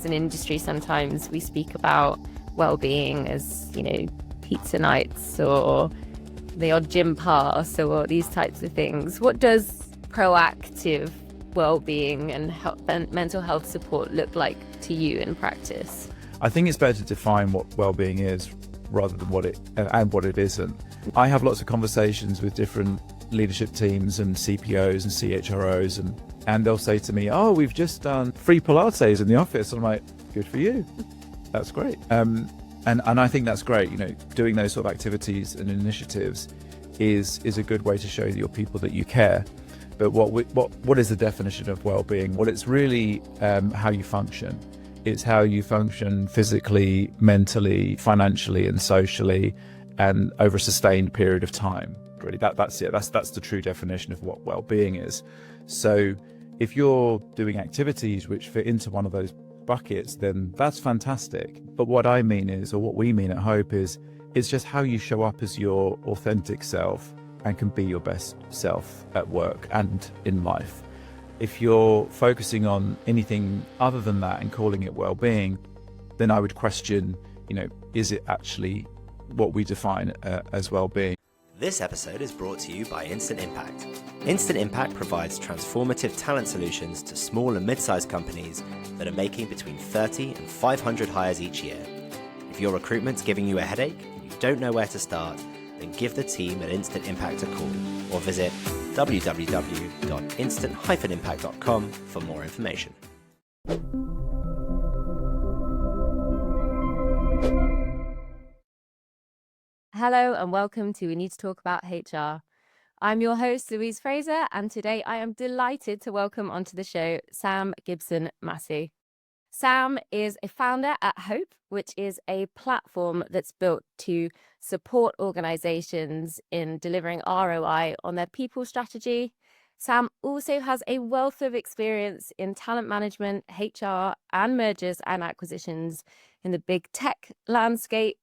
an industry, sometimes we speak about well-being as, pizza nights or the odd gym pass or these types of things. What does proactive well-being and mental health support look like to you in practice? I think it's better to define what well-being is rather than what it isn't. I have lots of conversations with different leadership teams and CPOs and CHROs, and they'll say to me, "Oh, we've just done free pilates in the office." I'm like, "Good for you. That's great." And I think that's great. Doing those sort of activities and initiatives is a good way to show your people that you care. But what is the definition of well-being? Well, it's really how you function. It's how you function physically, mentally, financially, and socially, and over a sustained period of time. Really, that's it. That's the true definition of what well-being is. So, if you're doing activities which fit into one of those buckets, then that's fantastic. But what I mean is, or what we mean at Hope is, it's just how you show up as your authentic self and can be your best self at work and in life. If you're focusing on anything other than that and calling it well-being, then I would question, is it actually what we define as well-being? This episode is brought to you by Instant Impact. Instant Impact provides transformative talent solutions to small and mid-sized companies that are making between 30 and 500 hires each year. If your recruitment's giving you a headache and you don't know where to start, then give the team at Instant Impact a call or visit www.instant-impact.com for more information. Hello and welcome to We Need to Talk About HR. I'm your host, Louise Fraser, and today I am delighted to welcome onto the show Sam Gibson-Massey. Sam is a founder at Hope, which is a platform that's built to support organizations in delivering ROI on their people strategy. Sam also has a wealth of experience in talent management, HR, and mergers and acquisitions in the big tech landscape.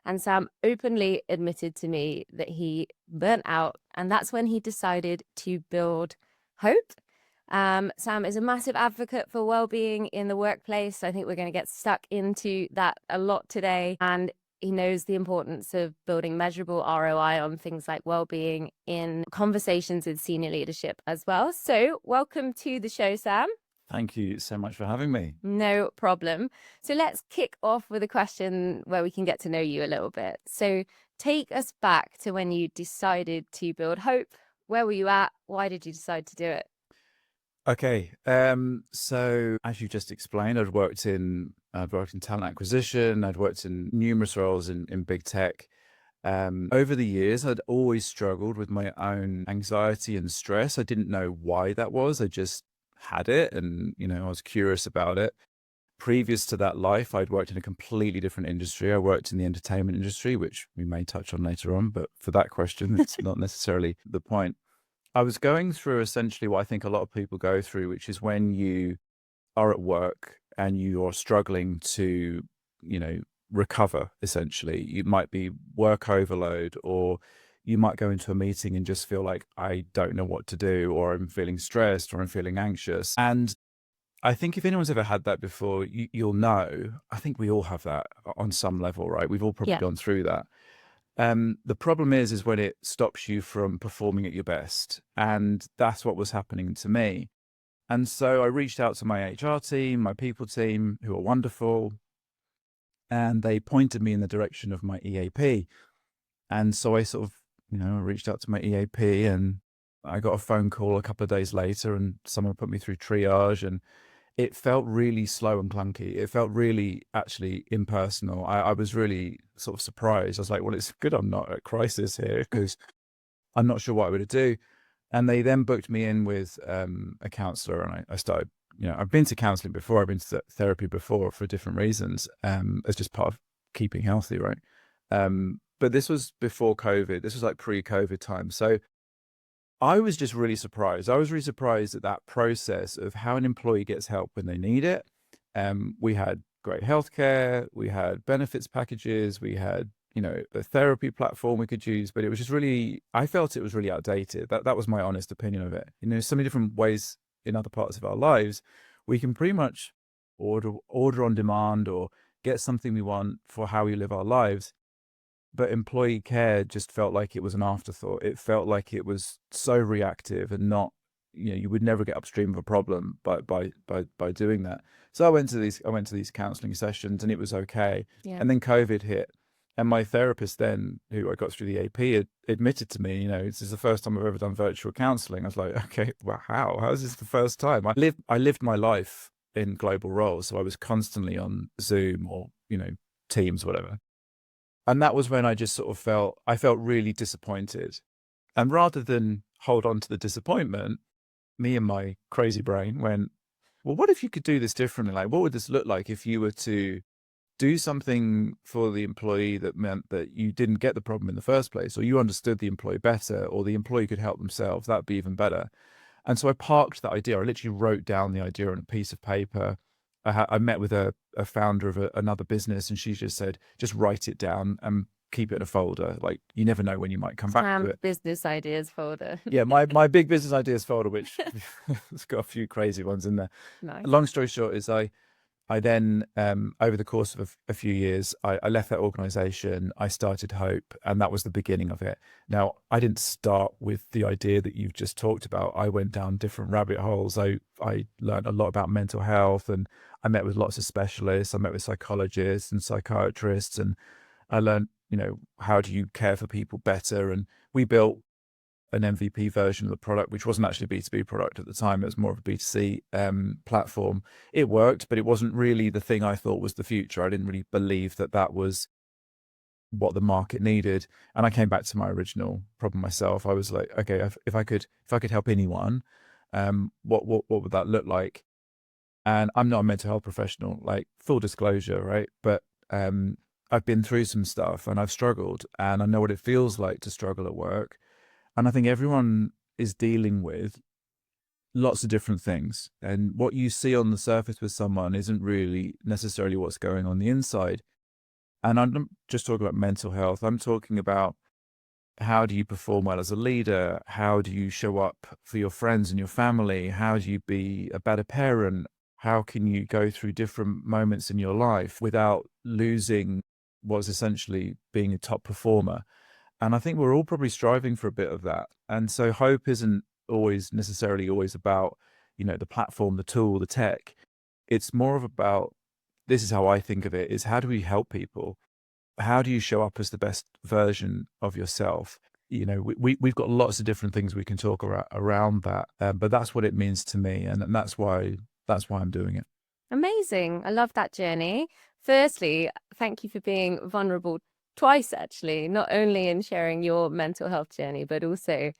And Sam openly admitted to me that he burnt out, and that's when he decided to build Hope. Sam is a massive advocate for well-being in the workplace. I think we're going to get stuck into that a lot today. And he knows the importance of building measurable ROI on things like well-being in conversations with senior leadership as well. So welcome to the show, Sam. Thank you so much for having me. No problem. So let's kick off with a question where we can get to know you a little bit. So take us back to when you decided to build Hope. Where were you at? Why did you decide to do it? Okay, so as you just explained, I'd worked in talent acquisition. I'd worked in numerous roles in big tech. Over the years, I'd always struggled with my own anxiety and stress. I didn't know why that was. I just had it, and I was curious about it. Previous to that life, I'd worked in a completely different industry. I worked in the entertainment industry, which we may touch on later on, but for that question, it's not necessarily the point. I was going through essentially what I think a lot of people go through, which is when you are at work and you are struggling to, recover, essentially. You might be work overload, or you might go into a meeting and just feel like, I don't know what to do, or I'm feeling stressed, or I'm feeling anxious. And I think if anyone's ever had that before, you'll know, I think we all have that on some level, right? We've all probably gone through that. The problem is when it stops you from performing at your best. And that's what was happening to me. And so I reached out to my HR team, my people team, who are wonderful, and they pointed me in the direction of my EAP. And so I sort of, I reached out to my EAP, and I got a phone call a couple of days later, and someone put me through triage, and it felt really slow and clunky. It felt really actually impersonal. I was really sort of surprised. I was like, well, it's good I'm not at crisis here, because I'm not sure what I would do. And they then booked me in with a counselor, and I started, I've been to counseling before. I've been to therapy before for different reasons, as just part of keeping healthy, right? But this was before COVID. This was like pre-COVID time. So I was just really surprised. I was really surprised at that process of how an employee gets help when they need it. We had great healthcare, we had benefits packages, we had, a therapy platform we could use, but it was just really, I felt it was really outdated. That was my honest opinion of it. So many different ways in other parts of our lives, we can pretty much order on demand or get something we want for how we live our lives. But employee care just felt like it was an afterthought. It felt like it was so reactive and not, you would never get upstream of a problem by doing that. So I went to these counseling sessions and it was okay. Yeah. And then COVID hit. And my therapist then, who I got through the AP, admitted to me, this is the first time I've ever done virtual counseling. I was like, okay, well, how is this the first time? I lived my life in global roles. So I was constantly on Zoom or, Teams, whatever. And that was when I just sort of felt really disappointed. And rather than hold on to the disappointment, me and my crazy brain went, well, what if you could do this differently? Like, what would this look like if you were to do something for the employee that meant that you didn't get the problem in the first place, or you understood the employee better, or the employee could help themselves? That'd be even better. And so I parked that idea. I literally wrote down the idea on a piece of paper. I met with a founder of another business, and she just said, just write it down and keep it in a folder. Like, you never know when you might come back to it. Business ideas folder. Yeah, my big business ideas folder, which it's got a few crazy ones in there. Nice. Long story short is I then, over the course of a few years, I left that organization. I started Hope, and that was the beginning of it. Now, I didn't start with the idea that you've just talked about. I went down different rabbit holes. I learned a lot about mental health, and I met with lots of specialists. I met with psychologists and psychiatrists, and I learned, how do you care for people better? And we built an MVP version of the product, which wasn't actually a B2B product at the time. It was more of a B2C platform. It worked, but it wasn't really the thing I thought was the future. I didn't really believe that was what the market needed. And I came back to my original problem myself. I was like, okay, if I could help anyone, what would that look like? And I'm not a mental health professional, like, full disclosure, right? But I've been through some stuff and I've struggled, and I know what it feels like to struggle at work. And I think everyone is dealing with lots of different things. And what you see on the surface with someone isn't really necessarily what's going on the inside. And I'm not just talking about mental health. I'm talking about, how do you perform well as a leader? How do you show up for your friends and your family? How do you be a better parent? How can you go through different moments in your life without losing what's essentially being a top performer? And I think we're all probably striving for a bit of that. And so Hope isn't necessarily always about, the platform, the tool, the tech. It's more of about, this is how I think of it, is how do we help people? How do you show up as the best version of yourself? We've got lots of different things we can talk around that. But that's what it means to me. And that's why I'm doing it. Amazing. I love that journey. Firstly, thank you for being vulnerable twice, actually, not only in sharing your mental health journey, but also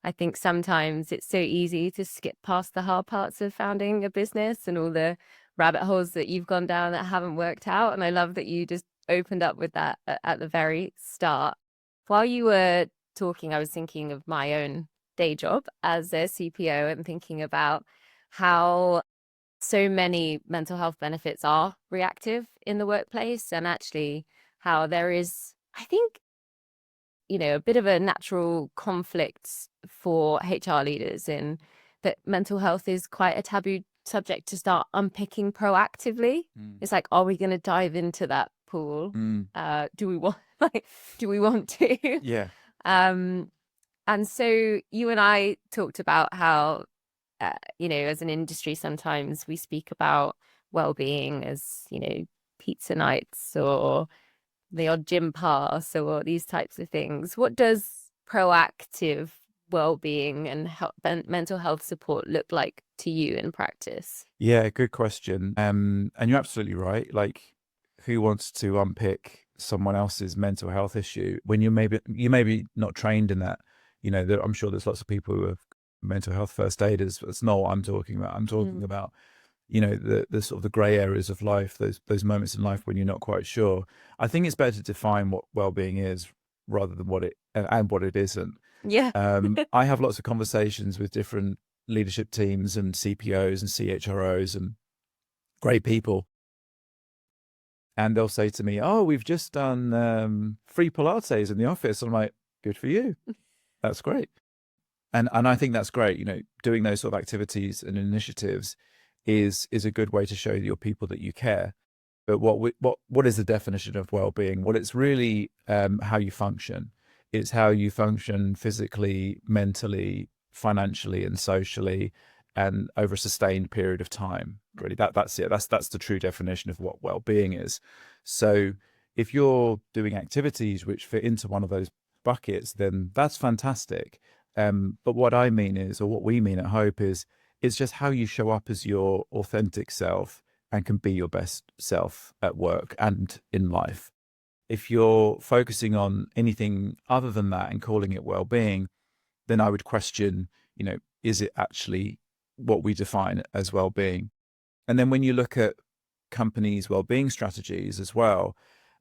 I think sometimes it's so easy to skip past the hard parts of founding a business and all the rabbit holes that you've gone down that haven't worked out. And I love that you just opened up with that at the very start. While you were talking, I was thinking of my own day job as a CPO and thinking about how so many mental health benefits are reactive in the workplace, and actually how there is, I think, a bit of a natural conflict for HR leaders in that mental health is quite a taboo subject to start unpicking proactively. It's like, are we going to dive into that pool? Do we want to? Yeah. And so you and I talked about how, as an industry, sometimes we speak about well-being as, pizza nights or the odd gym pass or these types of things. What does proactive well-being and mental health support look like to you in practice? Yeah, good question. And you're absolutely right. Like, who wants to unpick someone else's mental health issue when you may be not trained in that? I'm sure there's lots of people who have mental health first aiders. That's not what I'm talking about. I'm talking about, the sort of the gray areas of life, those moments in life when you're not quite sure. I think it's better to define what well-being is rather than what it isn't. Yeah. I have lots of conversations with different leadership teams and CPOs and CHROs and great people. And they'll say to me, oh, we've just done free pilates in the office. I'm like, good for you. That's great. And I think that's great, doing those sort of activities and initiatives is a good way to show your people that you care. But what is the definition of well-being? Well, it's really how you function. It's how you function physically, mentally, financially, and socially, and over a sustained period of time. Really, that's it. That's the true definition of what well-being is. So if you're doing activities which fit into one of those buckets, then that's fantastic. But what I mean is, or what we mean at Hope is, it's just how you show up as your authentic self and can be your best self at work and in life. If you're focusing on anything other than that and calling it well-being, then I would question, is it actually what we define as well-being? And then when you look at companies' well-being strategies as well,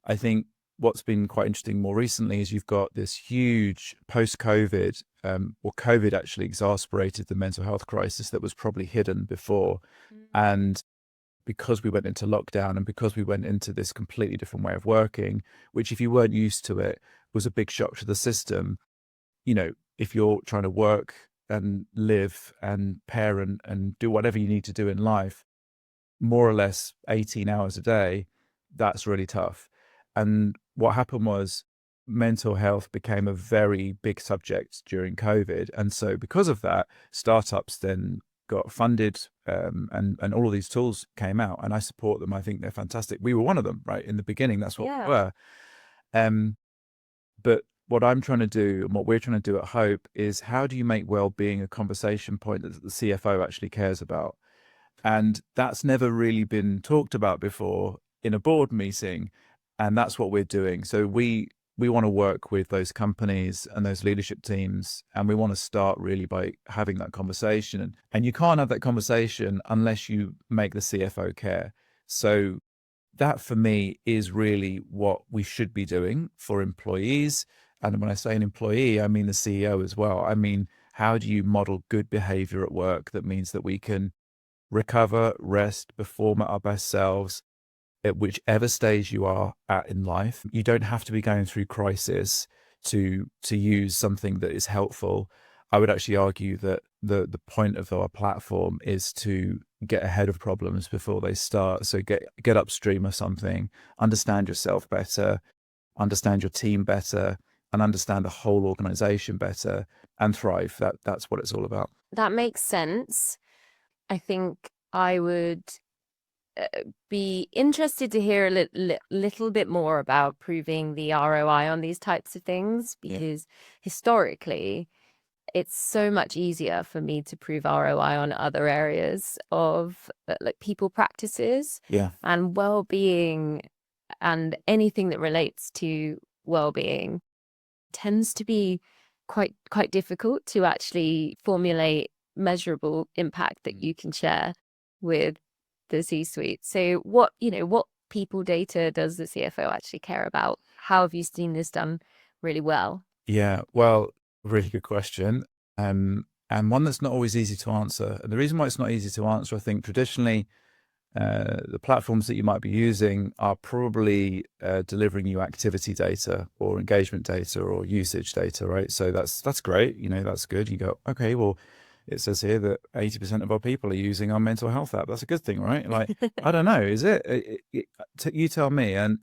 I think what's been quite interesting more recently is you've got this huge post-COVID, or COVID actually exacerbated the mental health crisis that was probably hidden before. And because we went into lockdown and because we went into this completely different way of working, which if you weren't used to it, was a big shock to the system. If you're trying to work and live and parent and do whatever you need to do in life, more or less 18 hours a day, that's really tough. And what happened was mental health became a very big subject during COVID. And so because of that, startups then got funded, and all of these tools came out, and I support them. I think they're fantastic. We were one of them, right? In the beginning, that's what we were. But what I'm trying to do and what we're trying to do at Hope is, how do you make well-being a conversation point that the CFO actually cares about? And that's never really been talked about before in a board meeting. And that's what we're doing. So we want to work with those companies and those leadership teams, and we want to start really by having that conversation. And you can't have that conversation unless you make the CFO care. So that for me is really what we should be doing for employees. And when I say an employee, I mean the CEO as well. I mean, how do you model good behavior at work that means that we can recover, rest, perform at our best selves at whichever stage you are at in life? You don't have to be going through crisis to use something that is helpful. I would actually argue that the point of our platform is to get ahead of problems before they start. So get upstream of something, understand yourself better, understand your team better, and understand the whole organization better, and thrive. That's what it's all about. That makes sense. I think I would be interested to hear a little bit more about proving the ROI on these types of things, because historically it's so much easier for me to prove ROI on other areas of like people practices and well-being, and anything that relates to well-being tends to be quite difficult to actually formulate measurable impact that you can share with the C-suite. So what people data does the CFO actually care about? How have you seen this done really well? Yeah, well, really good question. And one that's not always easy to answer. And the reason why it's not easy to answer, I think traditionally, the platforms that you might be using are probably delivering you activity data or engagement data or usage data, right? So that's great. That's good. You go, okay, well, it says here that 80% of our people are using our mental health app. That's a good thing, right? Like, I don't know, is it? You tell me. And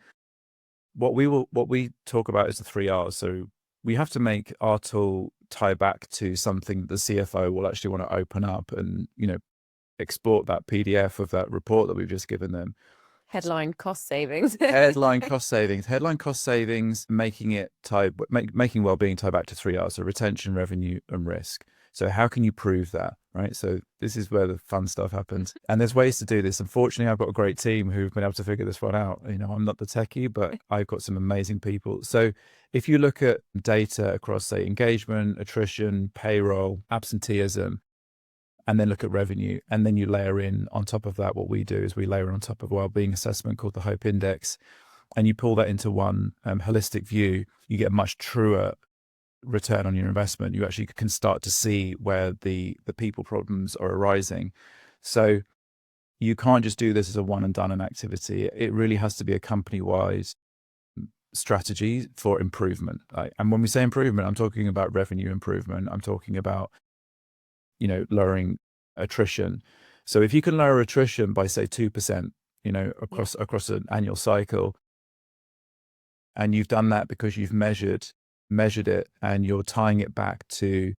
what we talk about is the 3 R's. So we have to make our tool tie back to something the CFO will actually want to open up and, export that PDF of that report that we've just given them. Headline cost savings. Headline cost savings, making well-being tie back to 3 R's, so retention, revenue, and risk. So how can you prove that, right? So this is where the fun stuff happens. And there's ways to do this. Unfortunately, I've got a great team who've been able to figure this one out. I'm not the techie, but I've got some amazing people. So if you look at data across, say, engagement, attrition, payroll, absenteeism, and then look at revenue, and then you layer in on top of that, what we do is we layer on top of a well-being assessment called the Hope Index, and you pull that into one holistic view, you get a much truer return on your investment. You actually can start to see where the people problems are arising. So you can't just do this as a one and done activity. It really has to be a company-wide strategy for improvement. And when we say improvement, I'm talking about revenue improvement. I'm talking about, lowering attrition. So if you can lower attrition by say 2%, across an annual cycle, and you've done that because you've measured it, and you're tying it back to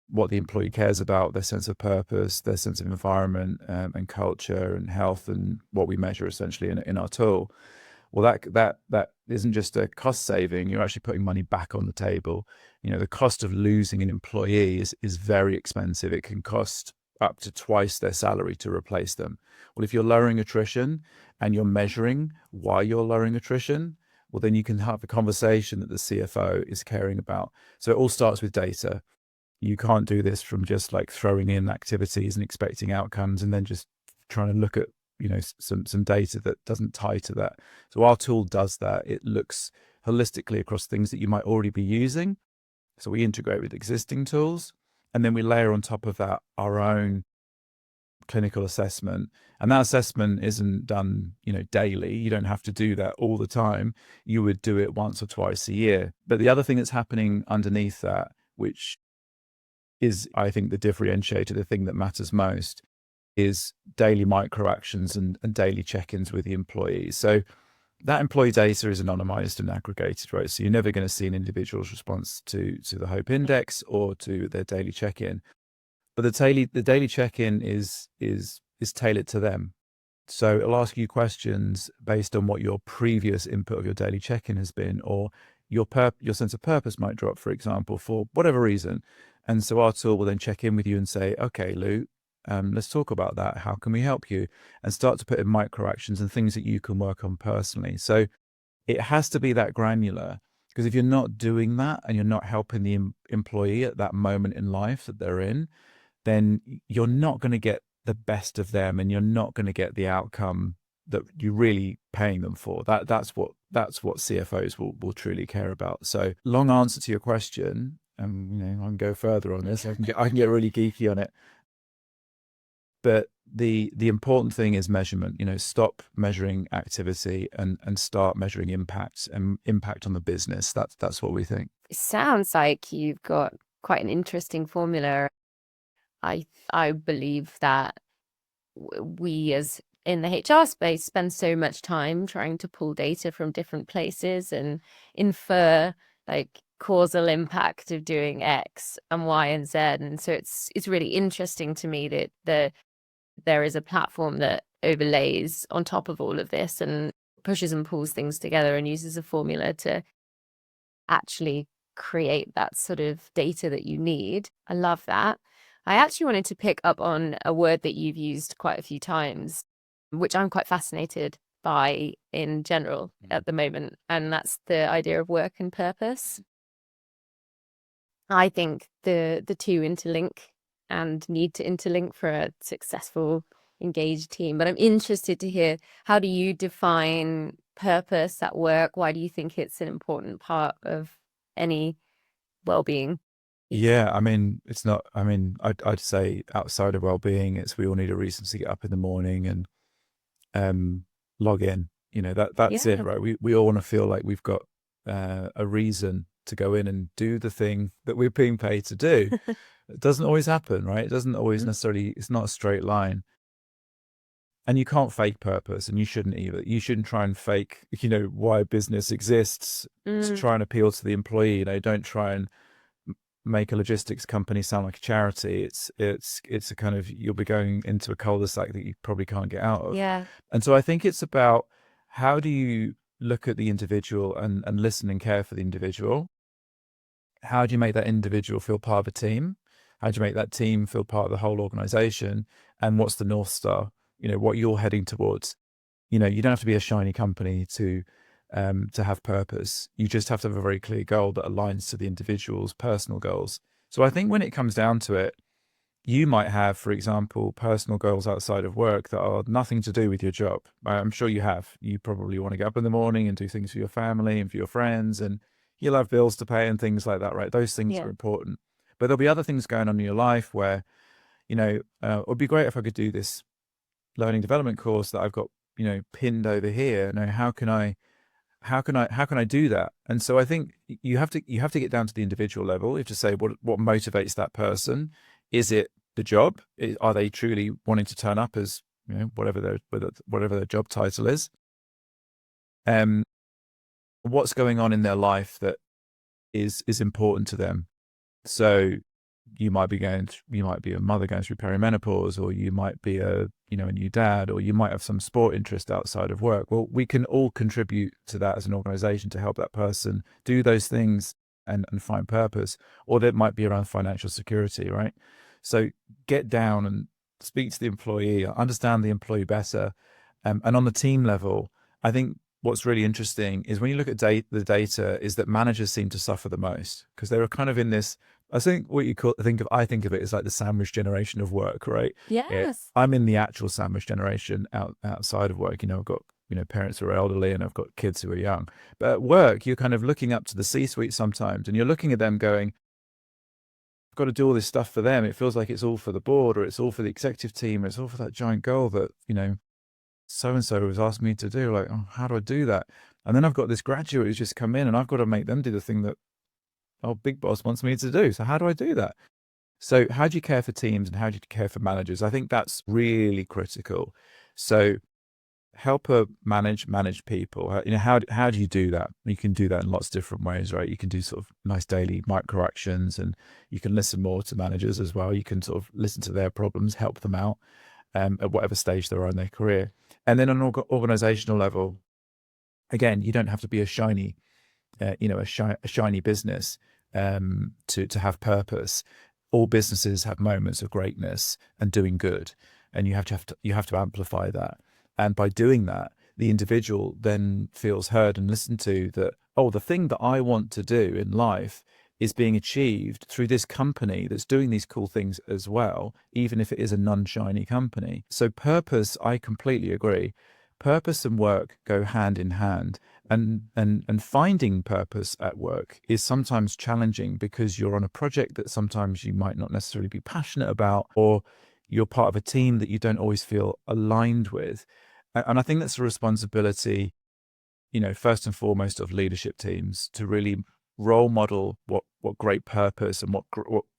what the employee cares about, their sense of purpose, their sense of environment, and culture and health, and what we measure essentially in our tool. Well, that isn't just a cost saving. You're actually putting money back on the table. The cost of losing an employee is very expensive. It can cost up to twice their salary to replace them. Well, if you're lowering attrition and you're measuring why you're lowering attrition, well, then you can have a conversation that the CFO is caring about. So it all starts with data. You can't do this from just like throwing in activities and expecting outcomes and then just trying to look at some data that doesn't tie to that. So our tool does that. It looks holistically across things that you might already be using. So we integrate with existing tools, and then we layer on top of that our own clinical assessment. And that assessment isn't done, daily. You don't have to do that all the time. You would do it once or twice a year. But the other thing that's happening underneath that, which is, I think, the differentiator, the thing that matters most, is daily micro actions and daily check-ins with the employees. So that employee data is anonymized and aggregated, right? So you're never going to see an individual's response to the Hope Index or to their daily check-in. But the daily check-in is tailored to them. So it'll ask you questions based on what your previous input of your daily check-in has been, or your sense of purpose might drop, for example, for whatever reason. And so our tool will then check in with you and say, okay, Lou, let's talk about that. How can we help you? And start to put in micro actions and things that you can work on personally. So it has to be that granular, because if you're not doing that and you're not helping the employee at that moment in life that they're in, then you're not going to get the best of them, and you're not going to get the outcome that you're really paying them for. That's what CFOs will truly care about. So long answer to your question. I can go further on this. I can get really geeky on it. But the important thing is measurement. Stop measuring activity and start measuring impact and impact on the business. That's what we think. It sounds like you've got quite an interesting formula. I believe that we, as in the HR space, spend so much time trying to pull data from different places and infer like causal impact of doing X and Y and Z. And so it's really interesting to me that there is a platform that overlays on top of all of this and pushes and pulls things together and uses a formula to actually create that sort of data that you need. I love that. I actually wanted to pick up on a word that you've used quite a few times, which I'm quite fascinated by in general at the moment, and that's the idea of work and purpose. I think the two interlink and need to interlink for a successful, engaged team. But I'm interested to hear, how do you define purpose at work? Why do you think it's an important part of any well-being? Yeah, it's not. I'd say outside of well-being, it's we all need a reason to get up in the morning and log in. That's it, right? We all want to feel like we've got a reason to go in and do the thing that we're being paid to do. It doesn't always happen, right? It doesn't always necessarily. It's not a straight line. And you can't fake purpose, and you shouldn't either. You shouldn't try and fake, why business exists to try and appeal to the employee. Don't try and make a logistics company sound like a charity. It's a kind of, you'll be going into a cul-de-sac that you probably can't get out of. Yeah. And so I think it's about, how do you look at the individual and listen and care for the individual? How do you make that individual feel part of a team? How do you make that team feel part of the whole organization? And what's the North Star? What you're heading towards. You don't have to be a shiny company to have purpose. You just have to have a very clear goal that aligns to the individual's personal goals. So I think when it comes down to it, you might have, for example, personal goals outside of work that are nothing to do with your job. I'm sure you have. You probably want to get up in the morning and do things for your family and for your friends, and you'll have bills to pay and things like that, right? Those things are important. But there'll be other things going on in your life where, it would be great if I could do this learning development course that I've got, pinned over here. How can I do that? And so I think you have to get down to the individual level. You have to say what motivates that person. Is it the job? Are they truly wanting to turn up as, whatever their job title is? What's going on in their life that is important to them? So you might be a mother going through perimenopause, or you might be a new dad, or you might have some sport interest outside of work. Well, we can all contribute to that as an organization to help that person do those things and find purpose. Or that might be around financial security, right? So get down and speak to the employee, understand the employee better. And on the team level, I think what's really interesting is when you look at the data is that managers seem to suffer the most, because they were kind of in this, I think I think of it as like the sandwich generation of work, right? Yes. I'm in the actual sandwich generation outside of work. I've got, parents who are elderly, and I've got kids who are young. But at work, you're kind of looking up to the C-suite sometimes, and you're looking at them going, I've got to do all this stuff for them. It feels like it's all for the board, or it's all for the executive team, or it's all for that giant goal that, so-and-so has asked me to do. Like, oh, how do I do that? And then I've got this graduate who's just come in, and I've got to make them do the thing that big boss wants me to do. So how do I do that? So how do you care for teams, and how do you care for managers? I think that's really critical. So help manage people. How do you do that? You can do that in lots of different ways, right? You can do sort of nice daily micro actions, and you can listen more to managers as well. You can sort of listen to their problems, help them out at whatever stage they're on in their career. And then on an organizational level, again, you don't have to be a shiny business to have purpose. All businesses have moments of greatness and doing good, and you have to amplify that. And by doing that, the individual then feels heard and listened to, that, the thing that I want to do in life is being achieved through this company that's doing these cool things as well, even if it is a non-shiny company. So purpose, I completely agree. Purpose and work go hand in hand. And finding purpose at work is sometimes challenging, because you're on a project that sometimes you might not necessarily be passionate about, or you're part of a team that you don't always feel aligned with. And I think that's a responsibility, first and foremost, of leadership teams, to really role model what great purpose and what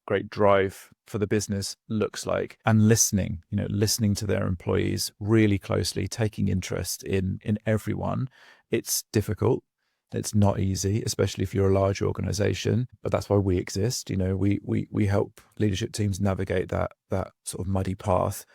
great drive for the business looks like, and listening to their employees really closely, taking interest in everyone. It's difficult. It's not easy, especially if you're a large organization, but that's why we exist. We help leadership teams navigate that sort of muddy path.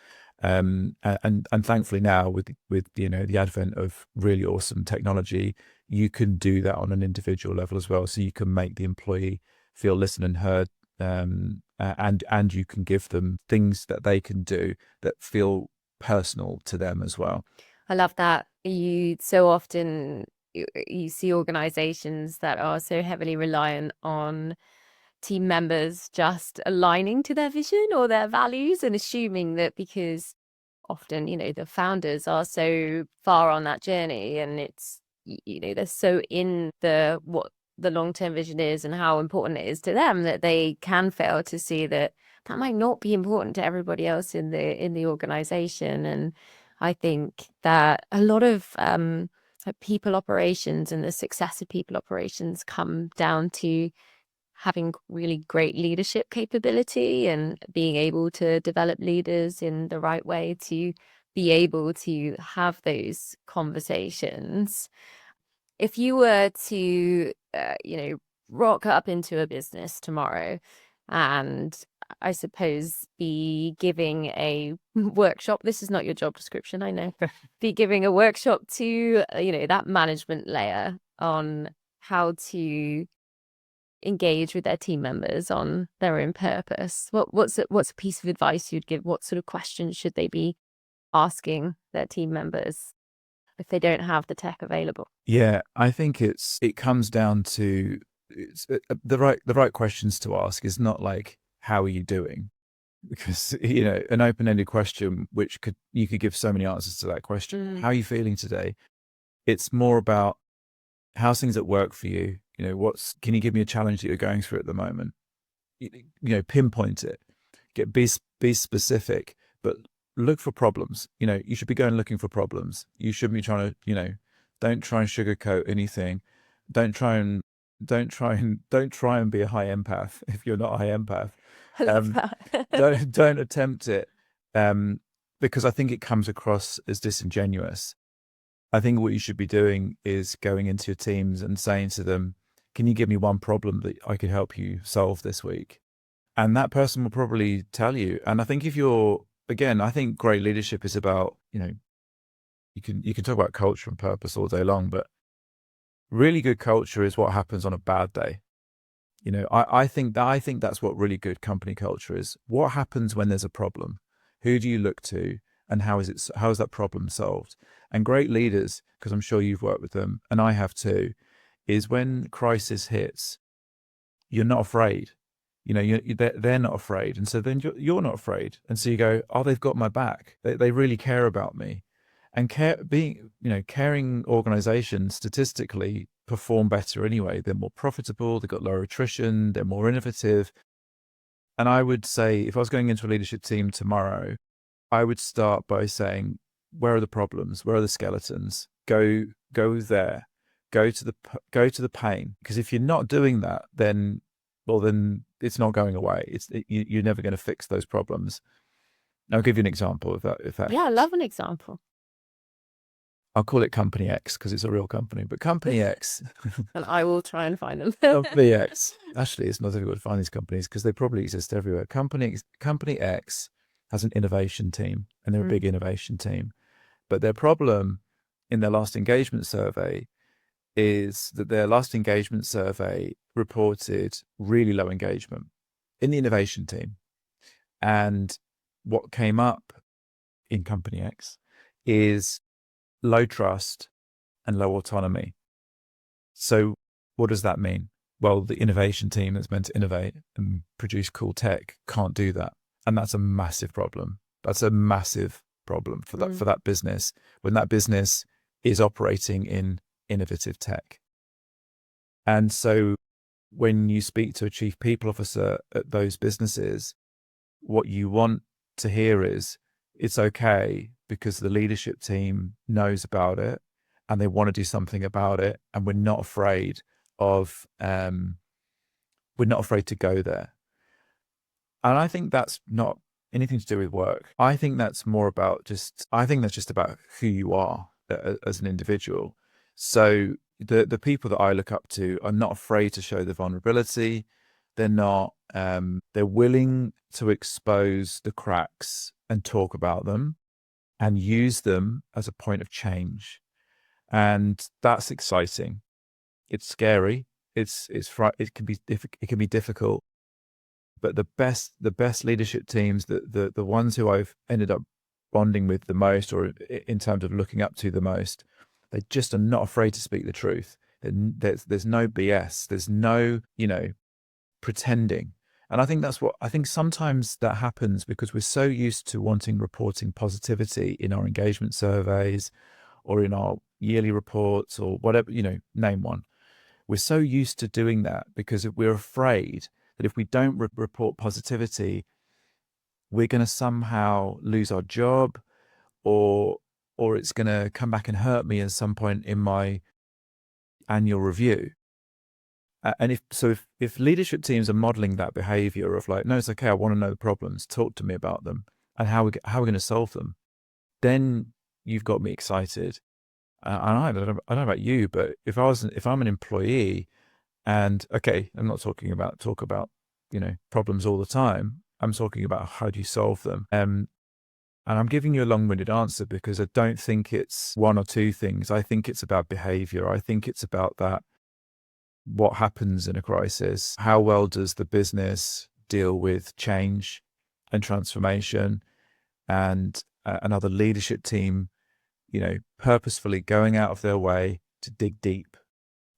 And thankfully now with the advent of really awesome technology, you can do that on an individual level as well. So you can make the employee feel listened and heard, and you can give them things that they can do that feel personal to them as well. I love that. You so often you see organizations that are so heavily reliant on team members just aligning to their vision or their values, and assuming that because often, the founders are so far on that journey, and it's, they're so in what the long-term vision is and how important it is to them, that they can fail to see that might not be important to everybody else in the organization. And I think that a lot of people operations and the success of people operations come down to having really great leadership capability and being able to develop leaders in the right way to be able to have those conversations. If you were to, rock up into a business tomorrow and I suppose be giving a workshop, this is not your job description, I know, be giving a workshop to, that management layer on how to engage with their team members on their own purpose, what's a piece of advice you'd give? What sort of questions should they be asking their team members if they don't have the tech available? Yeah, I think it comes down to the right questions to ask. Is not like, how are you doing? Because an open-ended question, which you could give so many answers to that question. How are you feeling today? It's more about, how's things at work for you? Can you give me a challenge that you're going through at the moment? Pinpoint it. Be specific, but look for problems. You should be going looking for problems. You shouldn't be trying to, don't try and sugarcoat anything. Don't try and be a high empath if you're not a high empath. I love that. Don't attempt it, because I think it comes across as disingenuous. I think what you should be doing is going into your teams and saying to them, can you give me one problem that I could help you solve this week? And that person will probably tell you. And I think I think great leadership is about, you can talk about culture and purpose all day long, but really good culture is what happens on a bad day. I think that's what really good company culture is. What happens when there's a problem? Who do you look to, and how is that problem solved? And great leaders, because I'm sure you've worked with them, and I have too, is when crisis hits, you're not afraid. They're not afraid, and so then you're not afraid, and so you go, oh, they've got my back. They really care about me, and caring organizations statistically perform better anyway. They're more profitable. They've got lower attrition. They're more innovative. And I would say, if I was going into a leadership team tomorrow, I would start by saying, where are the problems? Where are the skeletons? Go there. Go to the pain. Because if you're not doing that, then it's not going away. You're never going to fix those problems. I'll give you an example of that. Yeah, I love an example. I'll call it Company X because it's a real company. But Company X, and I will try and find them. Company X. Actually, it's not difficult to find these companies because they probably exist everywhere. Company X has an innovation team, and they're a big innovation team. But their problem in their last engagement survey is that their last engagement survey reported really low engagement in the innovation team. And what came up in Company X is low trust and low autonomy. So what does that mean? Well, the innovation team that's meant to innovate and produce cool tech can't do that. And that's a massive problem. That's a massive problem for that business, when that business is operating in innovative tech. And so when you speak to a chief people officer at those businesses, what you want to hear is, it's okay because the leadership team knows about it and they want to do something about it, and we're not afraid to go there. And I think that's not anything to do with work. I think that's more about just about who you are as an individual. So the people that I look up to are not afraid to show the vulnerability. They're not, they're willing to expose the cracks and talk about them and use them as a point of change. And that's exciting. It's scary. It can be difficult. But the best leadership teams, the ones who I've ended up bonding with the most, or in terms of looking up to the most, they just are not afraid to speak the truth. There's no BS. There's no, pretending. And I think sometimes that happens because we're so used to reporting positivity in our engagement surveys or in our yearly reports or whatever, name one. We're so used to doing that because we're afraid that if we don't report positivity, we're going to somehow lose our job, or it's going to come back and hurt me at some point in my annual review. And if leadership teams are modeling that behavior of like, no, it's okay, I want to know the problems, talk to me about them and how we're going to solve them, then you've got me excited. And I don't know about you, but if I'm an employee, and okay, I'm not talking about problems all the time. I'm talking about how do you solve them. And I'm giving you a long-winded answer because I don't think it's one or two things. I think it's about behavior. I think it's about that. What happens in a crisis? How well does the business deal with change and transformation? And another leadership team, purposefully going out of their way to dig deep.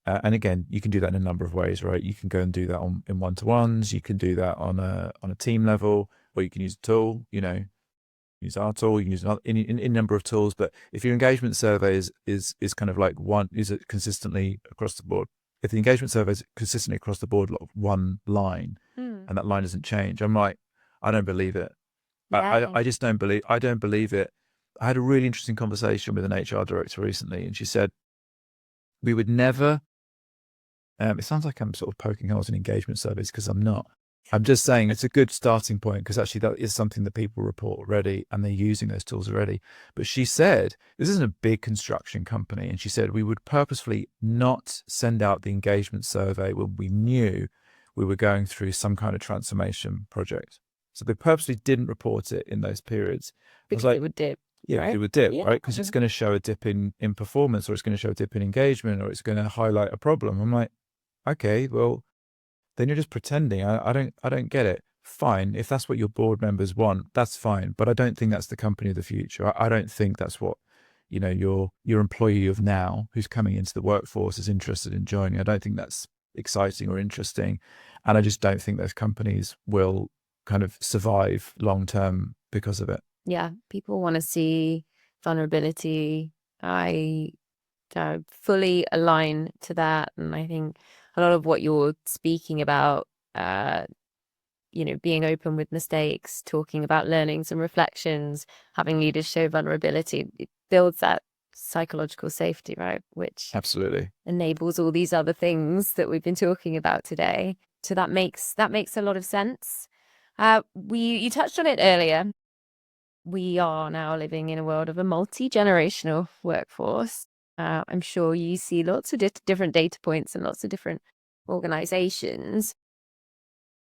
And again, you can do that in a number of ways, right? You can go and do that in one-to-ones. You can do that on a team level, or you can use a tool, use our tool, you can use a number of tools. But if your engagement survey is kind of like is it consistently across the board? If the engagement survey is consistently across the board, like one line, and that line doesn't change, I'm like, I don't believe it. Yeah. I just don't believe it. I had a really interesting conversation with an HR director recently, and she said, we would never, it sounds like I'm sort of poking holes in engagement surveys because I'm not. I'm just saying it's a good starting point, because actually that is something that people report already, and they're using those tools already. But she said, this isn't a big construction company, and she said we would purposefully not send out the engagement survey when we knew we were going through some kind of transformation project. So they purposely didn't report it in those periods. Because like, it would dip. Yeah, right? it would dip, Yeah. right? Because it's going to show a dip in performance, or it's going to show a dip in engagement, or it's going to highlight a problem. I'm like, okay, well, then you're just pretending. I don't get it. Fine, if that's what your board members want, that's fine. But I don't think that's the company of the future. I don't think that's what, your employee of now, who's coming into the workforce, is interested in joining. I don't think that's exciting or interesting, and I just don't think those companies will kind of survive long term because of it. Yeah, people want to see vulnerability. I fully align to that, and I think a lot of what you're speaking about, being open with mistakes, talking about learnings and reflections, having leaders show vulnerability, it builds that psychological safety, right? Which Absolutely enables all these other things that we've been talking about today. So that makes a lot of sense. You touched on it earlier. We are now living in a world of a multi-generational workforce. I'm sure you see lots of different data points and lots of different organizations.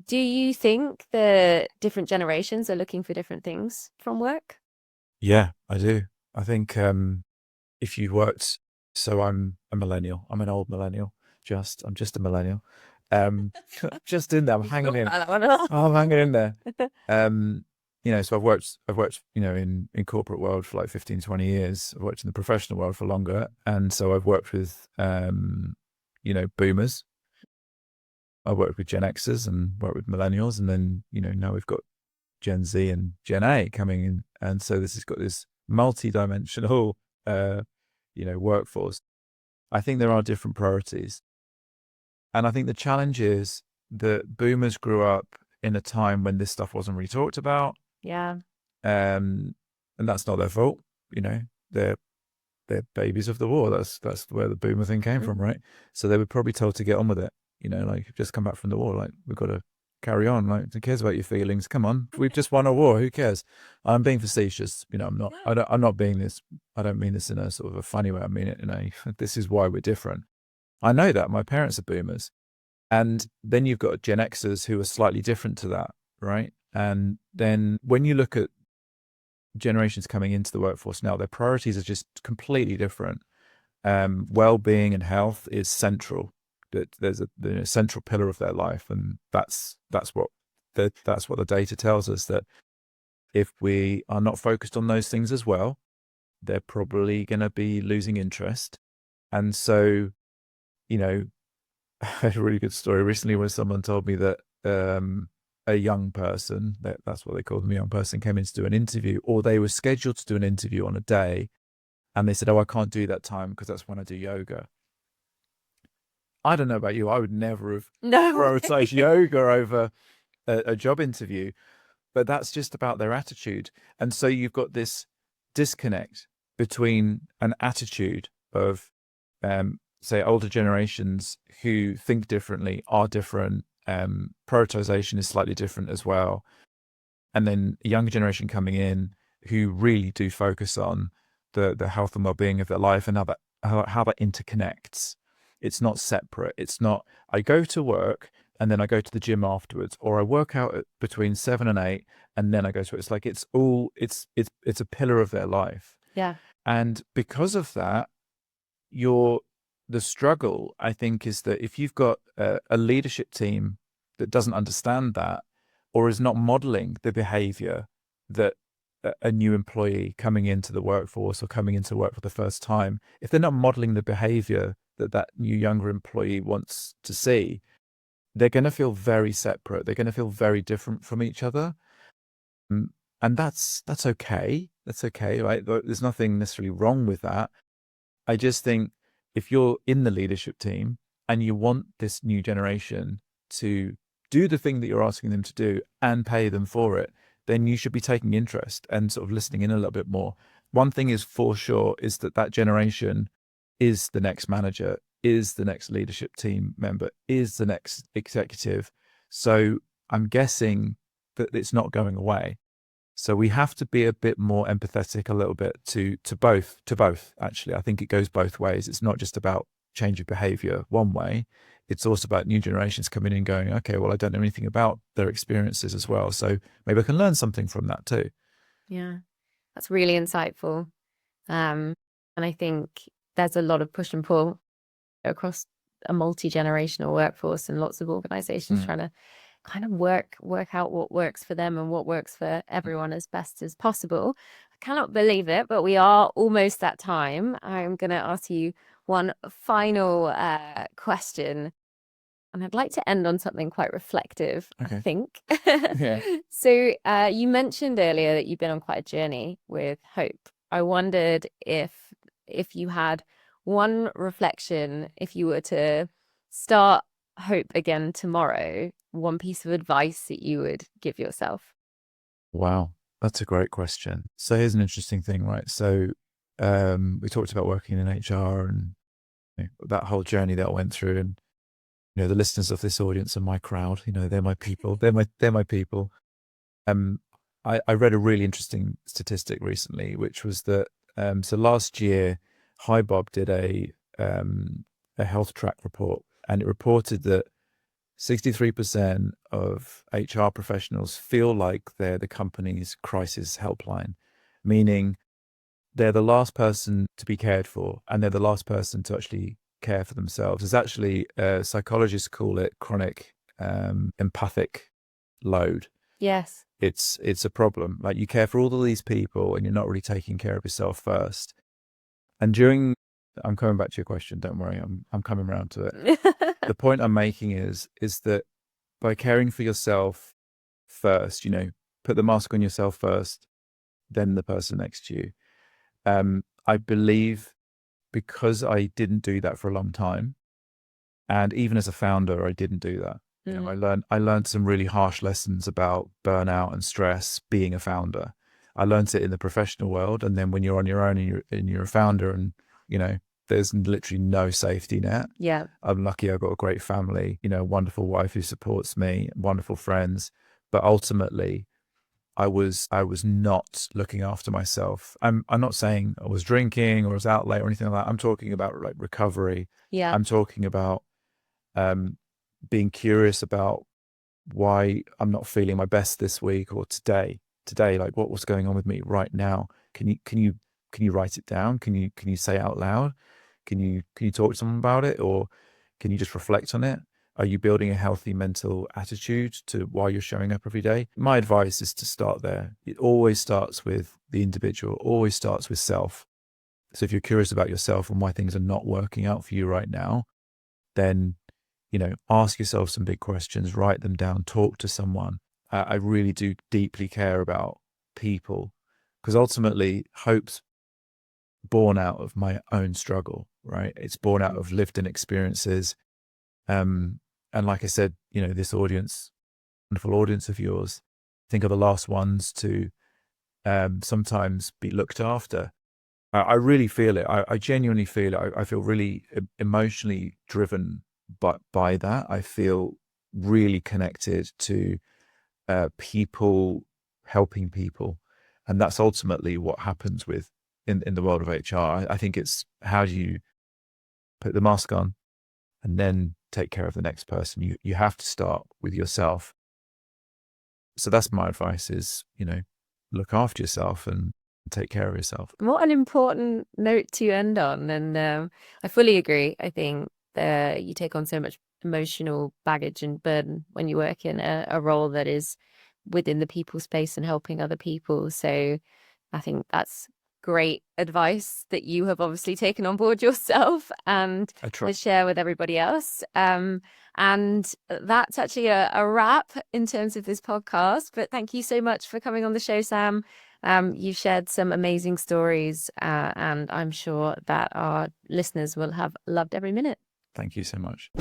Do you think the different generations are looking for different things from work? Yeah, I do. I think if you worked, so I'm a millennial. I'm an old millennial. I'm just a millennial. Just in there. I'm hanging in. Oh, I'm hanging in there. So I've worked, in corporate world for like 15, 20 years. I've worked in the professional world for longer. And so I've worked with, boomers. I worked with Gen Xers and worked with millennials. And then, now we've got Gen Z and Gen A coming in. And so this has got this multi-dimensional, workforce. I think there are different priorities. And I think the challenge is that boomers grew up in a time when this stuff wasn't really talked about. Yeah. And that's not their fault. They're babies of the war. That's where the boomer thing came from, right? So they were probably told to get on with it. Like, just come back from the war. Like, we've got to carry on. Like, who cares about your feelings? Come on, we've just won a war. Who cares? I'm being facetious. I'm not. I'm not being this. I don't mean this in a sort of a funny way. I mean it. This is why we're different. I know that my parents are boomers, and then you've got Gen Xers who are slightly different to that, right? And then when you look at generations coming into the workforce now, their priorities are just completely different. Wellbeing and health is central. That there's a central pillar of their life, and that's what the data tells us, that if we are not focused on those things as well, they're probably going to be losing interest. And so, I had a really good story recently where someone told me that a young person, that's what they call them, a young person, came in to do an interview, or they were scheduled to do an interview on a day, and they said, "Oh, I can't do that time because that's when I do yoga." I don't know about you, I would never have prioritized yoga over a job interview, but that's just about their attitude. And so you've got this disconnect between an attitude of, say, older generations who think differently, are different, prioritization is slightly different as well. And then a younger generation coming in who really do focus on the health and well-being of their life, and how that interconnects. It's not separate. It's not, I go to work and then I go to the gym afterwards, or I work out between 7 and 8 and then I go to it. It's like, it's a pillar of their life. Yeah. And because of that, the struggle, I think, is that if you've got a leadership team that doesn't understand that, or is not modeling the behavior that a new employee coming into the workforce or coming into work for the first time, if they're not modeling the behavior that new younger employee wants to see, they're going to feel very separate. They're going to feel very different from each other. And that's okay. That's okay, right? There's nothing necessarily wrong with that. I just think if you're in the leadership team and you want this new generation to do the thing that you're asking them to do and pay them for it, then you should be taking interest and sort of listening in a little bit more. One thing is for sure is that generation is the next manager, is the next leadership team member, is the next executive. So I'm guessing that it's not going away. So we have to be a bit more empathetic a little bit to both, actually. I think it goes both ways. It's not just about change of behavior one way. It's also about new generations coming in and going, okay, well, I don't know anything about their experiences as well. So maybe I can learn something from that too. Yeah, that's really insightful. And I think there's a lot of push and pull across a multi-generational workforce, and lots of organizations trying to kind of work out what works for them and what works for everyone as best as possible. I cannot believe it, but we are almost that time. I'm going to ask you one final question, and I'd like to end on something quite reflective, Okay. I think. Yeah. So you mentioned earlier that you've been on quite a journey with hope. I wondered if you had one reflection, if you were to start hope again tomorrow, one piece of advice that you would give yourself. Wow, that's a great question. So here's an interesting thing, right? So we talked about working in HR and that whole journey that I went through, and the listeners of this audience are my crowd. They're my people. They're my people. I read a really interesting statistic recently, which was that so last year, HiBob did a health track report, and it reported that 63% of HR professionals feel like they're the company's crisis helpline, meaning they're the last person to be cared for, and they're the last person to actually care for themselves. There's actually, psychologists call it chronic empathic load. Yes. It's a problem. Like, you care for all of these people and you're not really taking care of yourself first. And I'm coming back to your question, don't worry, I'm coming around to it. The point I'm making is that by caring for yourself first, put the mask on yourself first, then the person next to you. I believe, because I didn't do that for a long time, and even as a founder, I didn't do that. I learned some really harsh lessons about burnout and stress being a founder. I learned it in the professional world, and then when you're on your own and you're a founder, and there's literally no safety net. Yeah. I'm lucky I've got a great family, a wonderful wife who supports me, wonderful friends. But ultimately, I was not looking after myself. I'm not saying I was drinking or was out late or anything like that. I'm talking about like recovery. Yeah. I'm talking about being curious about why I'm not feeling my best this week or today, like what's going on with me right now. Can you write it down? Can you say it out loud? Can you talk to someone about it, or can you just reflect on it? Are you building a healthy mental attitude to why you're showing up every day? My advice is to start there. It always starts with the individual, always starts with self. So if you're curious about yourself and why things are not working out for you right now, then, ask yourself some big questions, write them down, talk to someone. I really do deeply care about people, because ultimately hope's born out of my own struggle, right? It's born out of lived in experiences. And like I said, this audience, wonderful audience of yours, think are the last ones to sometimes be looked after. I really feel it. I genuinely feel it. I feel really emotionally driven by that. I feel really connected to people helping people. And that's ultimately what happens in the world of HR. I think it's, how do you put the mask on and then take care of the next person? You have to start with yourself. So that's my advice is, look after yourself and take care of yourself. What an important note to end on. And I fully agree. I think you take on so much emotional baggage and burden when you work in a role that is within the people space and helping other people. So I think that's great advice that you have obviously taken on board yourself and to share with everybody else. And that's actually a wrap in terms of this podcast. But thank you so much for coming on the show, Sam. You've shared some amazing stories, and I'm sure that our listeners will have loved every minute. Thank you so much.